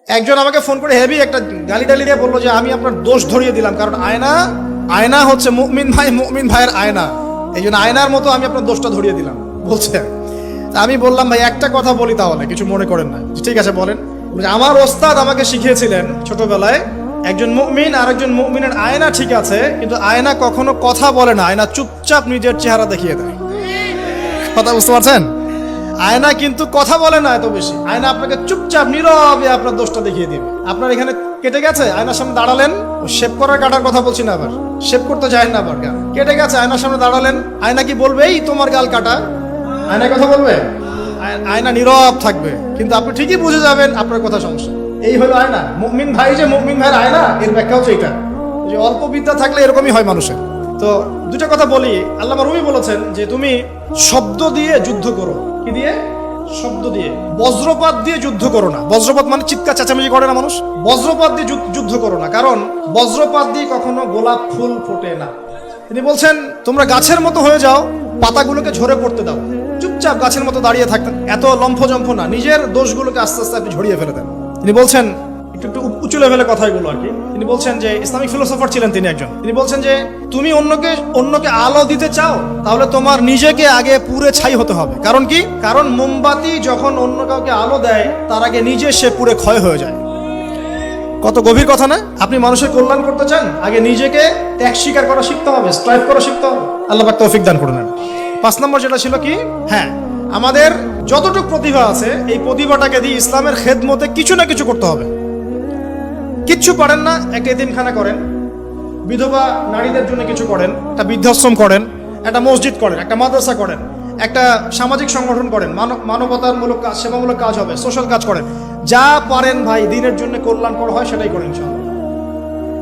একজন আমাকে ফোন করে হেভি একটা গালি টালি দিয়ে বললো যে আমি আপনার দোষ ধরিয়ে দিলাম, কারণ আয়না হচ্ছে মুমিন ভাইয়ের আয়না, এই জন্য আয়নার মতো আমি আপনার দোষটা ধরিয়ে দিলাম বলছে। তা আমি বললাম, ভাই একটা কথা বলি, তাহলে কিছু মনে করেন না। ঠিক আছে বলেন। আমার ওস্তাদ আমাকে শিখিয়েছিলেন ছোটবেলায়, একজন মুমিন আর একজন মুমিনের আয়না ঠিক আছে, কিন্তু আয়না কখনো কথা বলে না, আয়না চুপচাপ নিজের চেহারা দেখিয়ে দেয়। কথা বুঝতে পারছেন? আয়না কিন্তু কথা বলে না এত বেশি, আয়না আপনাকে চুপচাপ নীরবে আপনার দোষটা দেখিয়ে দিবে। আপনার এখানে কেটে গেছে, আয়নার সামনে দাঁড়ালেন, শেভ করার কাটার কথা বলছি না, আবার শেভ করতে যায় না, আবার গাল কেটে গেছে, আয়নার সামনে দাঁড়ালেন, আয়না কি বলবে এই তোমার গাল কাটা? আয়না কথা বলবে? আয়না নীরব থাকবে, কিন্তু আপনি ঠিকই বুঝে যাবেন আপনার কথা সমস্যা। এই হলো আয়না। মুমিন ভাই যে মুমিন ভাইয়ের আয়না, এর ব্যাখ্যা হচ্ছে এটা, যে অল্প বিদ্যা থাকলে এরকমই হয় মানুষের। তো দুটা কথা বলি। আল্লামা রুমি বলেছেন যে তুমি শব্দ দিয়ে যুদ্ধ করো। কি দিয়ে? শব্দ দিয়ে। বজ্রপাত দিয়ে যুদ্ধ করো না। বজ্রপাত মানে চিৎকার চেঁচামেচি করে না মানুষ, বজ্রপাত দিয়ে যুদ্ধ করো না, কারণ বজ্রপাত দিয়ে কখনো গোলাপ ফুল ফোটে না। তিনি বলছেন তোমরা গাছের মতো হয়ে যাও, পাতাগুলোকে ঝরে পড়তে দাও, চুপচাপ গাছের মতো দাঁড়িয়ে থাকতেন, এত লম্ফজম্ফ না, নিজের দোষগুলোকে আস্তে আস্তে আপনি ঝরিয়ে ফেলে দেন। তিনি বলছেন একটু উঁচু লেভেলের কথাগুলো আর কি। তিনি বলছেন যে ইসলামিক ফিলোসফার ছিলেন তিনি একজন। তিনি বলছেন যে তুমি অন্যকে আলো দিতে চাও, তাহলে তোমার নিজেকে আগে পুড়ে ছাই হতে হবে। কারণ কি? কারণ মোমবাতি যখন অন্য কাউকে আলো দেয়, তার আগে নিজে সে পুড়ে ক্ষয় হয়ে যায়। কত গভীর কথা না? আপনি মানুষের কল্যাণ করতে চান, আগে নিজেকে ত্যাগ স্বীকার করা শিখতে হবে, স্ট্রাইভ করা শিখতে হবে। আল্লাহ পাক তৌফিক দান করুন। 5 নম্বর যেটা ছিল কি, হ্যাঁ, আমাদের যতটুকু প্রতিভা আছে, এই প্রতিভাটাকে দিয়ে ইসলামের খেদমতে কিছু না কিছু করতে হবে। কিচ্ছু পারেন না, একটা এতিমখানা করেন, বিধবা নারীদের জন্য কিছু করেন, একটা বৃদ্ধাশ্রম করেন, একটা মসজিদ করেন, একটা মাদ্রাসা করেন, একটা সামাজিক সংগঠন করেন, মানবতামূলক কাজ, সেবামূলক কাজ হবে, সোশ্যাল কাজ করেন। যা পারেন ভাই, দিনের জন্য কল্যাণ করা হয় সেটাই করেন ইনশাআল্লাহ।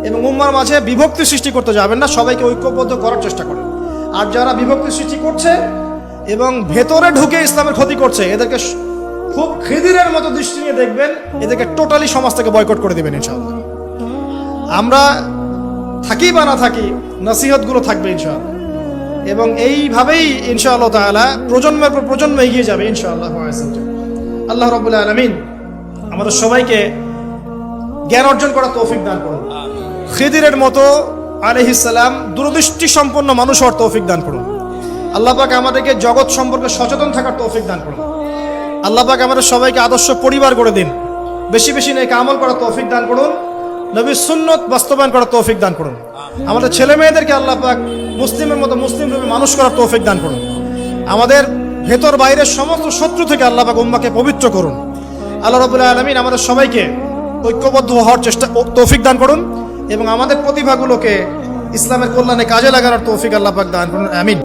এবং উম্মার মাঝে বিভক্তি সৃষ্টি করতে যাবেন না, সবাইকে ঐক্যবদ্ধ করার চেষ্টা করেন। আর যারা বিভক্তি সৃষ্টি করছে এবং ভেতরে ঢুকে ইসলামের ক্ষতি করছে, এদেরকে খুব খিদিরের মতো দৃষ্টি নিয়ে দেখবেন, এদেরকে টোটালি সমাজ থেকে বয়কট করে দেবেন ইনশাআল্লাহ। আমরা থাকি বা না থাকি, নসিহতগুলো থাকবে ইনশাআল্লাহ, এবং এইভাবেই ইনশাআল্লাহ তাআলা প্রজন্মের পর প্রজন্ম এগিয়ে যাবে ইনশাআল্লাহ। আল্লাহ রাব্বুল আলামিন আমাদের সবাইকে জ্ঞান অর্জন করার তৌফিক দান করুন। খিদিরের মতো আলাইহিস সালাম দূরদৃষ্টি সম্পন্ন মানুষ হওয়ার তৌফিক দান করুন। আল্লাহ পাক আমাদেরকে জগৎ সম্পর্কে সচেতন থাকার তৌফিক দান করুন। আল্লাহ পাক আমাদের সবাইকে আদর্শ পরিবার গড়ে দিন। বেশি বেশি নেক আমল করার তৌফিক দান করুন। নবীর সুন্নত বাস্তবায়ন করার তৌফিক দান করুন। আমাদের ছেলে মেয়েদেরকে আল্লাহ পাক মুসলিমের মতো মুসলিম রূপে মানুষ করার তৌফিক দান করুন। আমাদের ভেতর বাইরের সমস্ত শত্রু থেকে আল্লাহ পাক উম্মাহকে পবিত্র করুন। আল্লাহ রাব্বুল আলামিন আমাদের সবাইকে ঐক্যবদ্ধ হওয়ার তৌফিক দান করুন, এবং আমাদের প্রতিভাগুলোকে ইসলামের কল্যাণে কাজে লাগানোর তৌফিক আল্লাহ পাক দান করুন। আমিন।